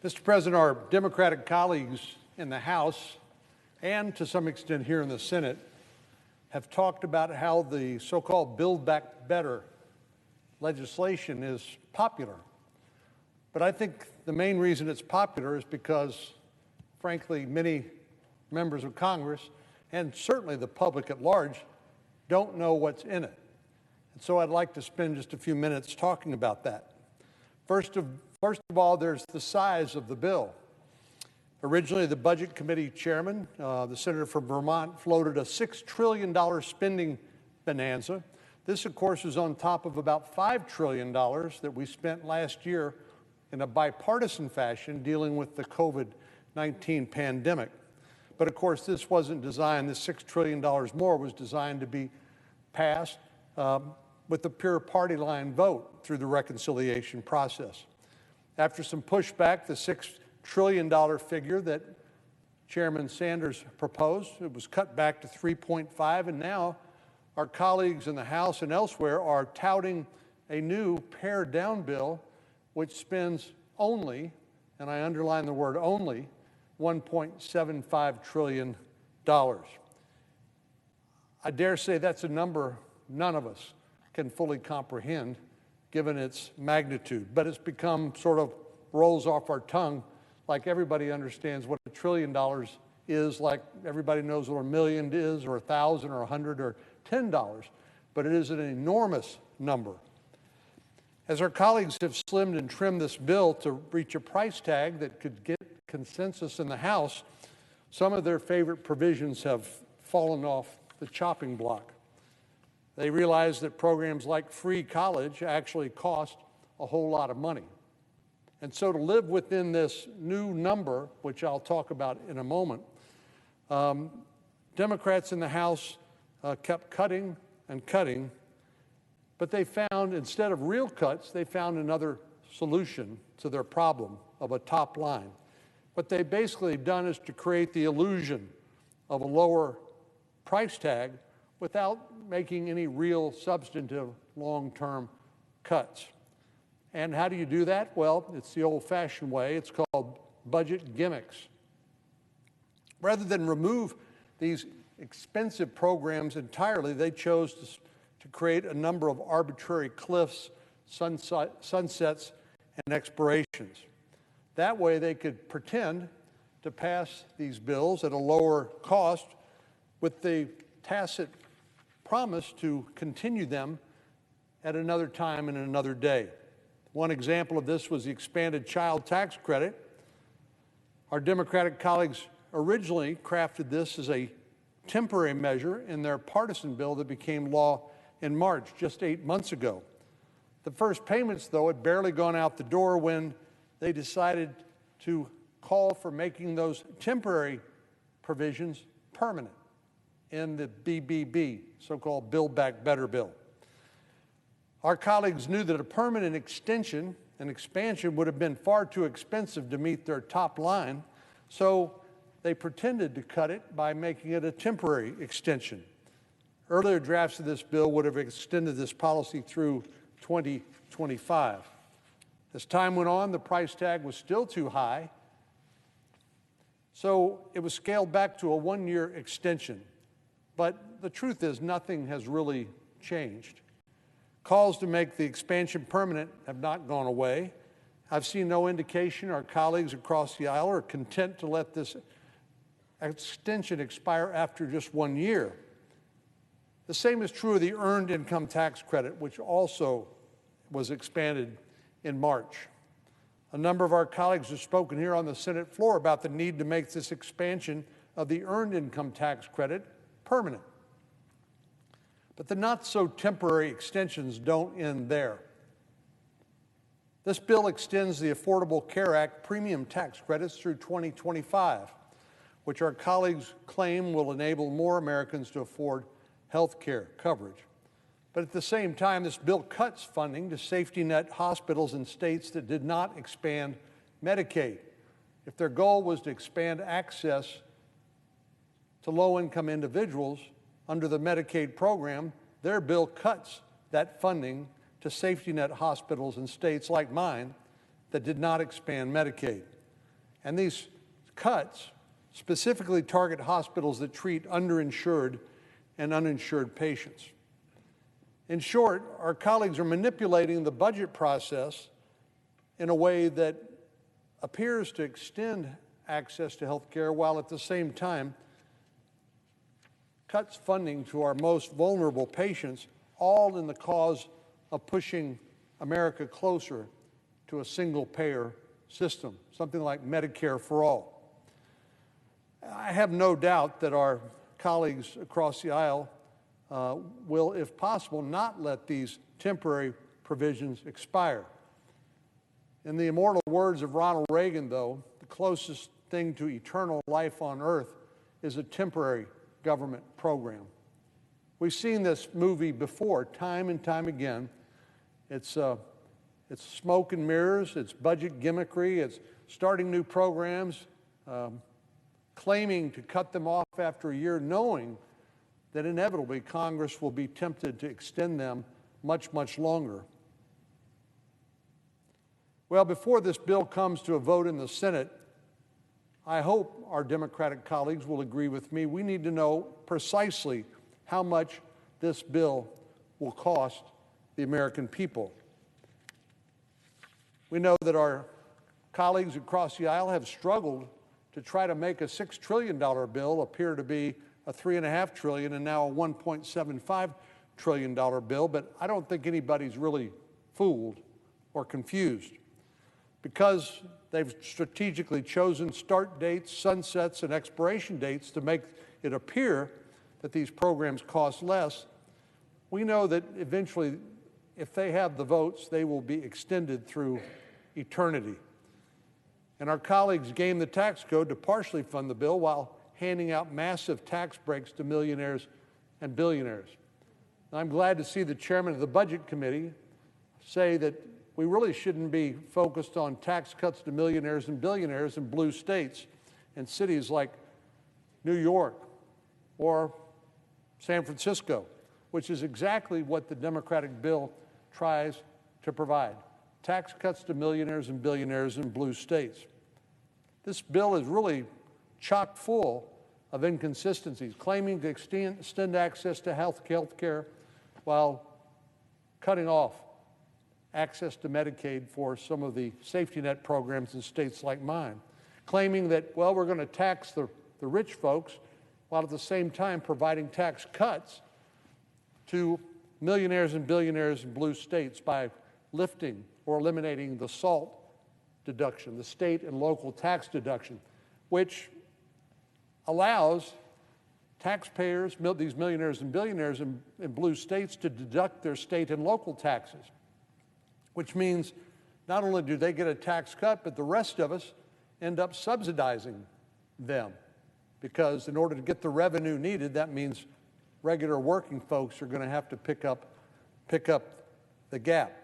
Mr. President, our Democratic colleagues in the House and to some extent here in the Senate have talked about how the so-called Build Back Better legislation is popular. But I think the main reason it's popular is because, frankly, many members of Congress and certainly the public at large don't know what's in it. And so I'd like to spend just a few minutes talking about that. First of all, there's the size of the bill. Originally, the Budget Committee chairman, the senator from Vermont, floated a $6 trillion spending bonanza. This, of course, is on top of about $5 trillion that we spent last year in a bipartisan fashion dealing with the COVID-19 pandemic. But, of course, this wasn't designed, this $6 trillion more was designed to be passed with a pure party line vote through the reconciliation process. After some pushback, the $6 trillion figure that Chairman Sanders proposed, it was cut back to 3.5, and now our colleagues in the House and elsewhere are touting a new pared-down bill which spends only, and I underline the word only, $1.75 trillion. I dare say that's a number none of us can fully comprehend given its magnitude, but it's become sort of rolls off our tongue like everybody understands what $1 trillion is, like everybody knows what $1 million is, or 1,000 or 100 or $10, but it is an enormous number. As our colleagues have slimmed and trimmed this bill to reach a price tag that could get consensus in the House, some of their favorite provisions have fallen off the chopping block. They realize that programs like free college actually cost a whole lot of money. And so to live within this new number, which I'll talk about in a moment, Democrats in the House kept cutting and cutting, but they found, instead of real cuts, they found another solution to their problem of a top line. What they've basically done is to create the illusion of a lower price tag without making any real substantive long-term cuts. And how do you do that? Well, it's the old-fashioned way. It's called budget gimmicks. Rather than remove these expensive programs entirely, they chose to create a number of arbitrary cliffs, sunsets, and expirations. That way they could pretend to pass these bills at a lower cost with the tacit promise to continue them at another time and another day. One example of this was the expanded child tax credit. Our Democratic colleagues originally crafted this as a temporary measure in their partisan bill that became law in March, just 8 months ago. The first payments, though, had barely gone out the door when they decided to call for making those temporary provisions permanent in the BBB, so-called Build Back Better bill. Our colleagues knew that a permanent extension and expansion would have been far too expensive to meet their top line, so they pretended to cut it by making it a temporary extension. Earlier drafts of this bill would have extended this policy through 2025. As time went on, the price tag was still too high, so it was scaled back to a one-year extension. But the truth is, nothing has really changed. Calls to make the expansion permanent have not gone away. I've seen no indication our colleagues across the aisle are content to let this extension expire after just 1 year. The same is true of the Earned Income Tax Credit, which also was expanded in March. A number of our colleagues have spoken here on the Senate floor about the need to make this expansion of the Earned Income Tax Credit permanent. But the not-so-temporary extensions don't end there. This bill extends the Affordable Care Act premium tax credits through 2025, which our colleagues claim will enable more Americans to afford health care coverage. But at the same time, this bill cuts funding to safety net hospitals in states that did not expand Medicaid. If their goal was to expand access to low-income individuals under the Medicaid program, their bill cuts that funding to safety net hospitals in states like mine that did not expand Medicaid. And these cuts specifically target hospitals that treat underinsured and uninsured patients. In short, our colleagues are manipulating the budget process in a way that appears to extend access to health care while at the same time cuts funding to our most vulnerable patients, all in the cause of pushing America closer to a single-payer system, something like Medicare for all. I have no doubt that our colleagues across the aisle will, if possible, not let these temporary provisions expire. In the immortal words of Ronald Reagan, though, the closest thing to eternal life on earth is a temporary government program. We've seen this movie before, time and time again. It's smoke and mirrors, it's budget gimmickry, it's starting new programs, claiming to cut them off after a year, knowing that inevitably Congress will be tempted to extend them much, much longer. Well, before this bill comes to a vote in the Senate, I hope our Democratic colleagues will agree with me. We need to know precisely how much this bill will cost the American people. We know that our colleagues across the aisle have struggled to try to make a $6 trillion bill appear to be a $3.5 trillion and now a $1.75 trillion bill, but I don't think anybody's really fooled or confused, because they've strategically chosen start dates, sunsets, and expiration dates to make it appear that these programs cost less. We know that eventually, if they have the votes, they will be extended through eternity. And our colleagues game the tax code to partially fund the bill while handing out massive tax breaks to millionaires and billionaires. And I'm glad to see the chairman of the Budget Committee say that we really shouldn't be focused on tax cuts to millionaires and billionaires in blue states and cities like New York or San Francisco, which is exactly what the Democratic bill tries to provide. Tax cuts to millionaires and billionaires in blue states. This bill is really chock full of inconsistencies, claiming to extend access to health care while cutting off access to Medicaid for some of the safety net programs in states like mine, claiming that, well, we're going to tax the rich folks while at the same time providing tax cuts to millionaires and billionaires in blue states by lifting or eliminating the SALT deduction, the state and local tax deduction, which allows taxpayers, these millionaires and billionaires in blue states, to deduct their state and local taxes, which means not only do they get a tax cut, but the rest of us end up subsidizing them, because in order to get the revenue needed, that means regular working folks are going to have to pick up the gap.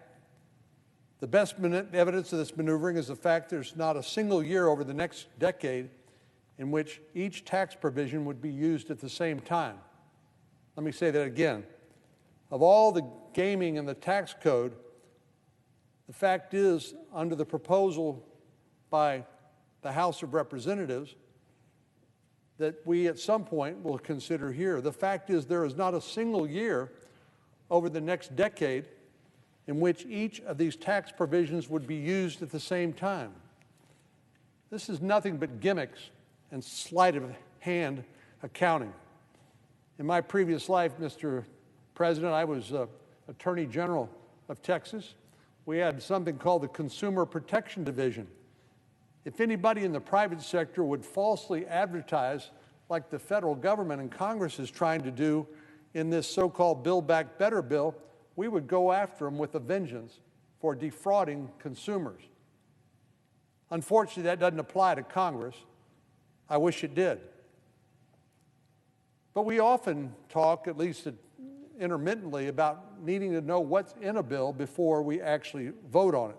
The best evidence of this maneuvering is the fact there's not a single year over the next decade in which each tax provision would be used at the same time. Let me say that again. Of all the gaming in the tax code, the fact is, under the proposal by the House of Representatives that we at some point will consider here, the fact is there is not a single year over the next decade in which each of these tax provisions would be used at the same time. This is nothing but gimmicks and sleight of hand accounting. In my previous life, Mr. President, I was Attorney General of Texas. We had something called the Consumer Protection Division. If anybody in the private sector would falsely advertise, like the federal government and Congress is trying to do in this so-called Build Back Better bill, we would go after them with a vengeance for defrauding consumers. Unfortunately, that doesn't apply to Congress. I wish it did. But we often talk, at least intermittently, about needing to know what's in a bill before we actually vote on it.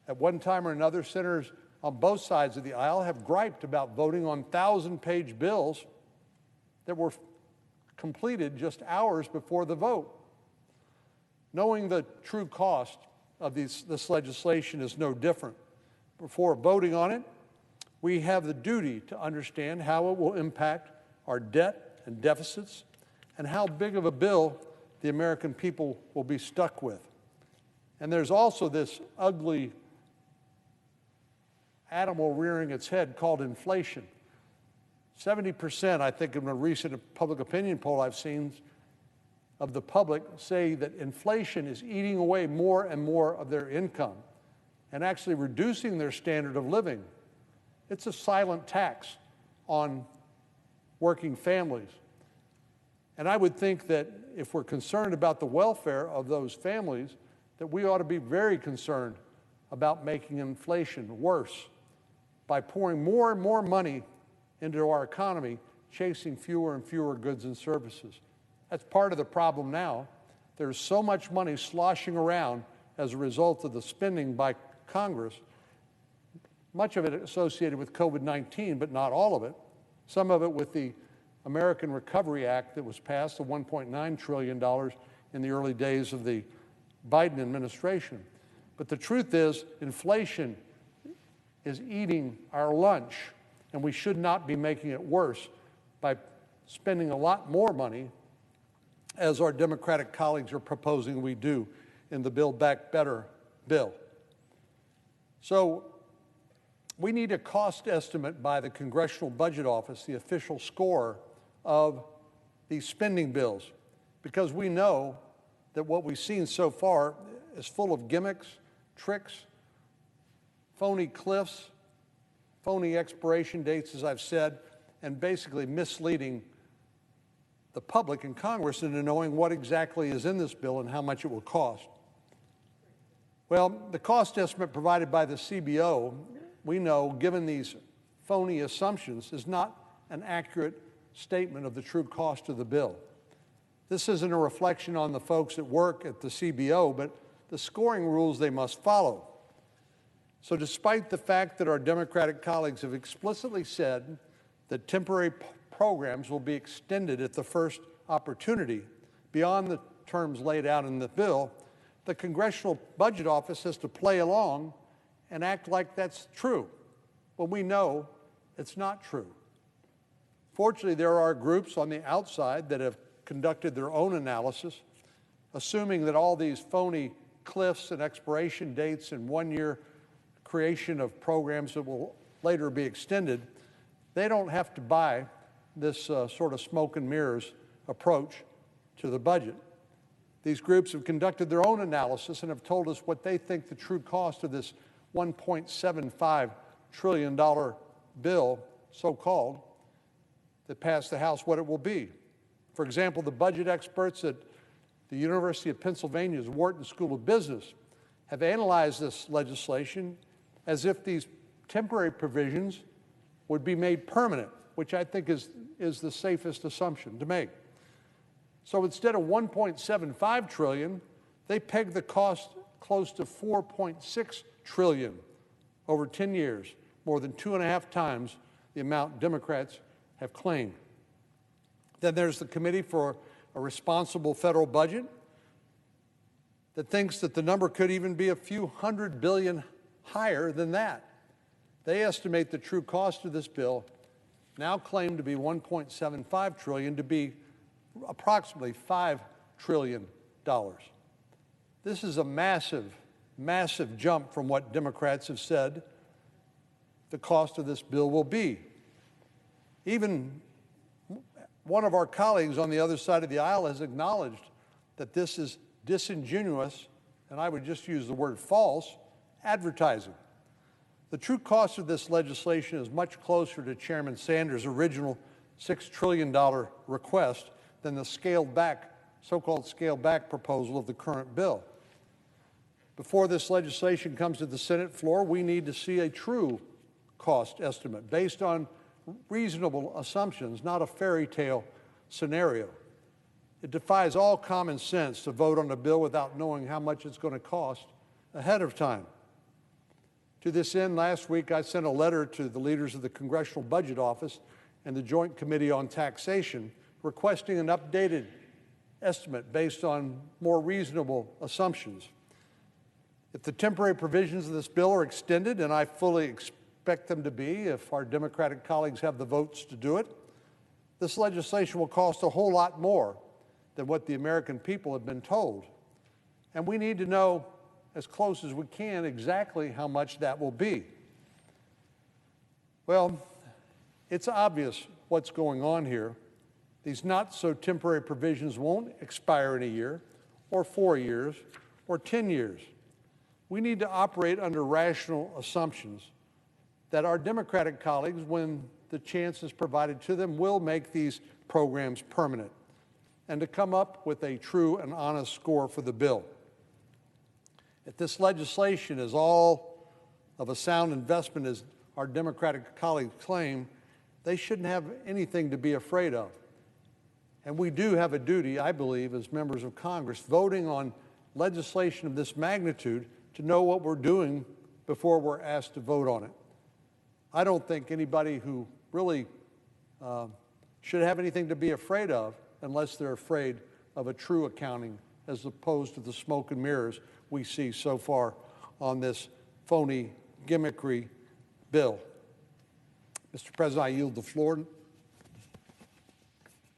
At one time or another, senators on both sides of the aisle have griped about voting on 1,000-page bills that were completed just hours before the vote. Knowing the true cost of this legislation is no different. Before voting on it, we have the duty to understand how it will impact our debt and deficits and how big of a bill the American people will be stuck with. And there's also this ugly animal rearing its head called inflation. 70%, I think, in a recent public opinion poll I've seen, of the public say that inflation is eating away more and more of their income and actually reducing their standard of living. It's a silent tax on working families. And I would think that if we're concerned about the welfare of those families, that we ought to be very concerned about making inflation worse by pouring more and more money into our economy, chasing fewer and fewer goods and services. That's part of the problem now. There's so much money sloshing around as a result of the spending by Congress, much of it associated with COVID-19, but not all of it. Some of it with the American Recovery Act that was passed, the $1.9 trillion in the early days of the Biden administration. But the truth is, inflation is eating our lunch, and we should not be making it worse by spending a lot more money, as our Democratic colleagues are proposing we do in the Build Back Better bill. So we need a cost estimate by the Congressional Budget Office, the official score of these spending bills, because we know that what we've seen so far is full of gimmicks, tricks, phony cliffs, phony expiration dates, as I've said, and basically misleading the public and Congress into knowing what exactly is in this bill and how much it will cost. Well, the cost estimate provided by the CBO, we know, given these phony assumptions, is not an accurate statement of the true cost of the bill. This isn't a reflection on the folks that work at the CBO, but the scoring rules they must follow. So despite the fact that our Democratic colleagues have explicitly said that temporary programs will be extended at the first opportunity beyond the terms laid out in the bill, the Congressional Budget Office has to play along and act like that's true, when we know it's not true. Fortunately, there are groups on the outside that have conducted their own analysis, assuming that all these phony cliffs and expiration dates and one-year creation of programs that will later be extended, they don't have to buy this sort of smoke and mirrors approach to the budget. These groups have conducted their own analysis and have told us what they think the true cost of this $1.75 trillion bill, so-called, that passed the House, what it will be. For example, the budget experts at the University of Pennsylvania's Wharton School of Business have analyzed this legislation as if these temporary provisions would be made permanent, which I think is the safest assumption to make. So instead of $1.75 trillion, they pegged the cost close to $4.6 trillion over 10 years, more than 2.5 times the amount Democrats have claimed. Then there's the Committee for a Responsible Federal Budget that thinks that the number could even be a few hundred billion higher than that. They estimate the true cost of this bill, now claimed to be $1.75 trillion, to be approximately $5 trillion. This is a massive, massive jump from what Democrats have said the cost of this bill will be. Even one of our colleagues on the other side of the aisle has acknowledged that this is disingenuous, and I would just use the word false, advertising. The true cost of this legislation is much closer to Chairman Sanders' original $6 trillion request than the so-called scaled-back proposal of the current bill. Before this legislation comes to the Senate floor, we need to see a true cost estimate based on reasonable assumptions, not a fairy tale scenario. It defies all common sense to vote on a bill without knowing how much it's going to cost ahead of time. To this end, last week I sent a letter to the leaders of the Congressional Budget Office and the Joint Committee on Taxation requesting an updated estimate based on more reasonable assumptions. If the temporary provisions of this bill are extended, and I fully expect them to be if our Democratic colleagues have the votes to do it. This legislation will cost a whole lot more than what the American people have been told. And we need to know as close as we can exactly how much that will be. Well, it's obvious what's going on here. These not-so-temporary provisions won't expire in a year, or 4 years, or 10 years. We need to operate under rational assumptions that our Democratic colleagues, when the chance is provided to them, will make these programs permanent, and to come up with a true and honest score for the bill. If this legislation is all of a sound investment, as our Democratic colleagues claim, they shouldn't have anything to be afraid of. And we do have a duty, I believe, as members of Congress, voting on legislation of this magnitude, to know what we're doing before we're asked to vote on it. I don't think anybody who really should have anything to be afraid of unless they're afraid of a true accounting as opposed to the smoke and mirrors we see so far on this phony, gimmickry bill. Mr. President, I yield the floor.